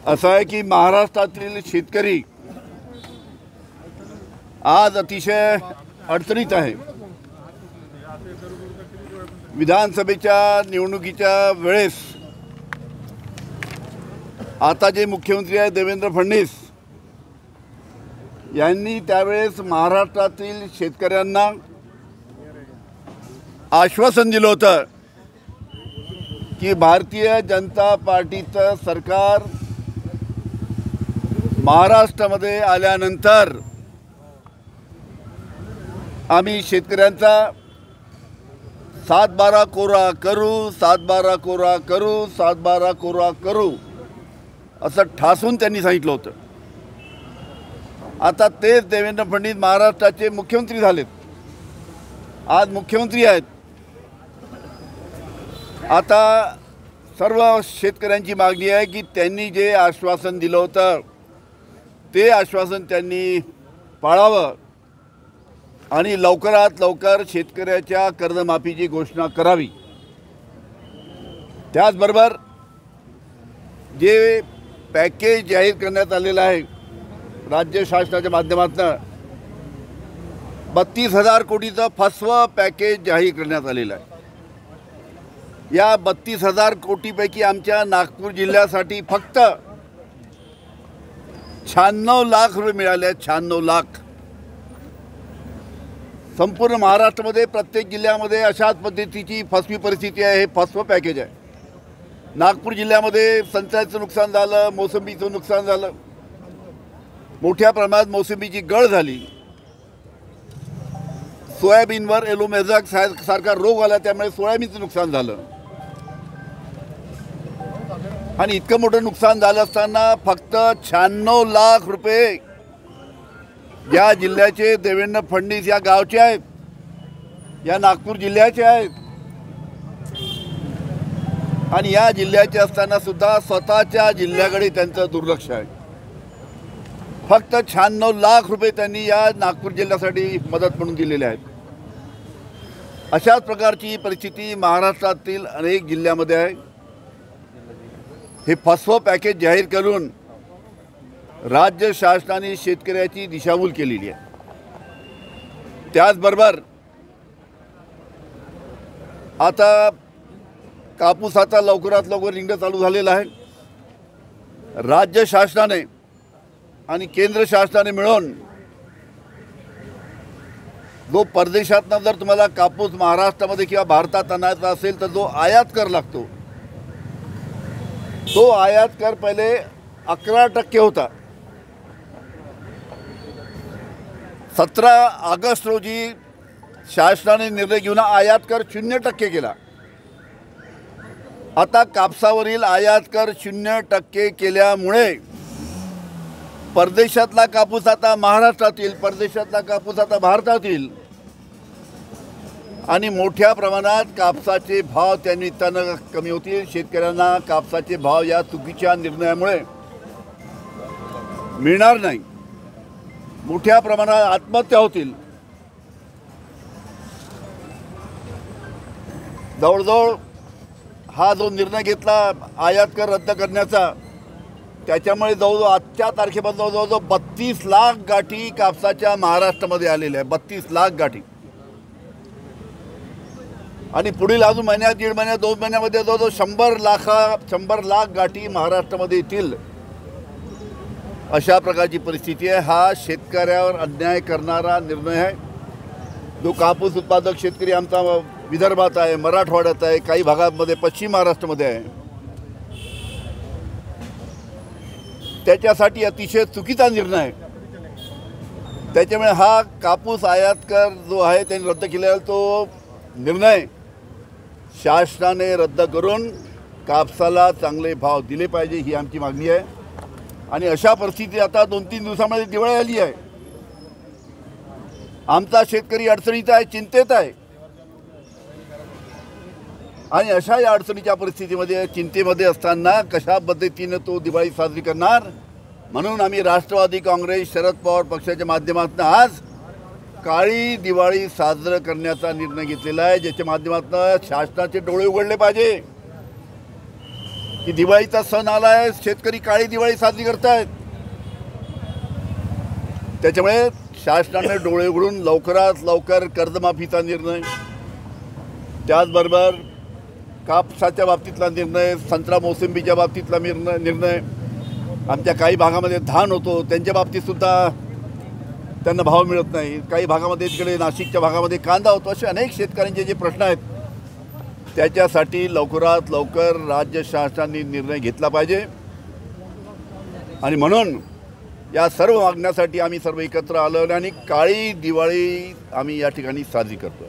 असं आहे की महाराष्ट्रातील शेतकरी आज अतिशय अडचणीत आहे। विधानसभेच्या निवडणुकीच्या वेळेस आता जे मुख्यमंत्री आहे देवेंद्र फडणवीस यांनी त्यावेळेस महाराष्ट्रातील शेतकऱ्यांना आश्वासन दिलं होतं की भारतीय जनता पार्टीचं सरकार महाराष्ट्रामध्ये आल्यानंतर आम्ही शेतकऱ्यांचा 7-12 कोरा करू, 7-12 कोरा करू, 7-12 कोरा करू असं ठासून त्यांनी सांगितलं होतं। आता तेच देवेंद्र फडणवीस महाराष्ट्राचे मुख्यमंत्री झालेत, आज मुख्यमंत्री आहेत। आता सर्व शेतकऱ्यांची मागणी आहे की त्यांनी जे आश्वासन दिलं होतं ते आश्वासन त्यांनी पाळावं आणि लवकरात लवकर शेतकऱ्याच्या कर्जमाफीची घोषणा करावी। त्याचबरोबर जे पॅकेज जाहीर करण्यात आलेलं आहे राज्य शासनाच्या माध्यमातून 32,000 कोटीचं फसवं पॅकेज जाहीर करण्यात आलेलं आहे। या 32,000 कोटीपैकी आमच्या नागपूर जिल्ह्यासाठी फक्त 96 लाख रुपये मिळाले आहेत। 96 लाख। संपूर्ण महाराष्ट्रामध्ये प्रत्येक जिल्ह्यामध्ये अशाच पद्धतीची फसवी परिस्थिती आहे। हे फसवं पॅकेज आहे। नागपूर जिल्ह्यामध्ये संत्र्याचं नुकसान झालं, मोसंबीचं नुकसान झालं, मोठ्या प्रमाणात मोसंबीची गळ झाली, सोयाबीनवर येलो मोझॅक सारखा रोग आला त्यामुळे सोयाबीनचं नुकसान झालं। आणि इतकं मोठं नुकसान झालं असताना फक्त 96 लाख रुपये या जिल्ह्याचे देवेंद्र फडणवीस या गावचे आहेत, या नागपूर जिल्ह्याचे आहेत। आणि या जिल्ह्याचे असताना सुद्धा स्वतःच्या जिल्ह्याकडे त्यांचं दुर्लक्ष आहे। फक्त 96 लाख रुपये त्यांनी या नागपूर जिल्ह्यासाठी मदत म्हणून दिलेले आहेत। अशाच प्रकारची परिस्थिती महाराष्ट्रातील अनेक जिल्ह्यामध्ये आहे। हे फसवं पॅकेज जाहीर करून राज्य शासनाने शेतकऱ्याची दिशाभूल केलेली आहे। त्याचबरोबर आता कापूसाचा लवकरात लवकर रिंगण चालू झालेला आहे। राज्य शासनाने आणि केंद्र शासनाने मिळून जो परदेशातनं जर तुम्हाला कापूस महाराष्ट्रामध्ये किंवा भारतात आणायचा असेल तर जो आयात कर लागतो तो आयात कर पहिले 11% होता। 17 ऑगस्ट रोजी शासनाने निर्णय घेऊन आयात कर 0% केला। आता कापसावरील आयात कर 0% केल्यामुळे परदेशातला कापूस आता महाराष्ट्रात येईल, परदेशातला कापूस आता भारतात येईल आणि मोठ्या प्रमाणात कापसाचे भाव त्या निमित्तानं कमी होतील। शेतकऱ्यांना कापसाचे भाव या चुकीच्या निर्णयामुळे मिळणार नाही, मोठ्या प्रमाणात आत्महत्या होतील। जवळजवळ हा जो निर्णय घेतला आयात कर रद्द करण्याचा त्याच्यामुळे जवळजवळ आजच्या तारखेपर्यंत जवळजवळ 32 लाख गाठी कापसाच्या महाराष्ट्रामध्ये आलेल्या आहे। 32 लाख गाठी। आणि पुढील अजून महिन्यात, दीड महिन्यात, 2 महिन्यामध्ये जवळजवळ 100 लाख गाठी महाराष्ट्रामध्ये येतील। अशा प्रकारची परिस्थिती आहे। हा शेतकऱ्यावर अन्याय करणारा निर्णय आहे। जो कापूस उत्पादक शेतकरी आमचा विदर्भात आहे, मराठवाड्यात आहे, काही भागामध्ये पश्चिम महाराष्ट्रामध्ये आहे, त्याच्यासाठी अतिशय चुकीचा निर्णय आहे। त्याच्यामुळे हा कापूस आयात कर जो आहे त्यांनी रद्द केलेला तो निर्णय शासनाने रद्द करून कापसाला चांगले भाव दिले पाहिजे ही आमची मागणी आहे। आणि अशा परिस्थितीत आता 2-3 दिवसामध्ये दिवाळी आली आहे। आमचा शेतकरी अडचणीत आहे, चिंतेत आहे आणि अशा या अडचणीच्या परिस्थितीमध्ये चिंतेमध्ये असताना कशा पद्धतीने तो दिवाळी साजरी करणार म्हणून आम्ही राष्ट्रवादी काँग्रेस शरद पवार पक्षाच्या माध्यमातून आज काळी दिवाळी साजरं करण्याचा निर्णय घेतलेला आहे, ज्याच्या माध्यमातून शासनाचे डोळे उघडले पाहिजे। की दिवाळीचा सण आलाय, शेतकरी काळी दिवाळी साजरी करतायत. त्याच्यामुळे शासनाने डोळे उघडून लवकरात लवकर कर्जमाफीचा निर्णय, त्याचबरोबर कापसाच्या बाबतीतला निर्णय, संत्रा मोसंबीच्या बाबतीतला निर्णय, आमच्या काही भागामध्ये धान होतो त्यांच्या बाबतीतसुद्धा त्यांना भाव मिळत नाही. काही भागामध्ये तिकडे नाशिकच्या भागामध्ये कांदा होतो. असे अनेक शेतकऱ्यांचे जे प्रश्न आहेत त्याच्यासाठी लवकरात लवकर राज्य शासनाने निर्णय घेतला पाहिजे. आणि म्हणून या सर्व मागण्यासाठी आम्ही सर्व एकत्र आलो आणि काळी दिवाळी आम्ही या ठिकाणी साजरी करतो.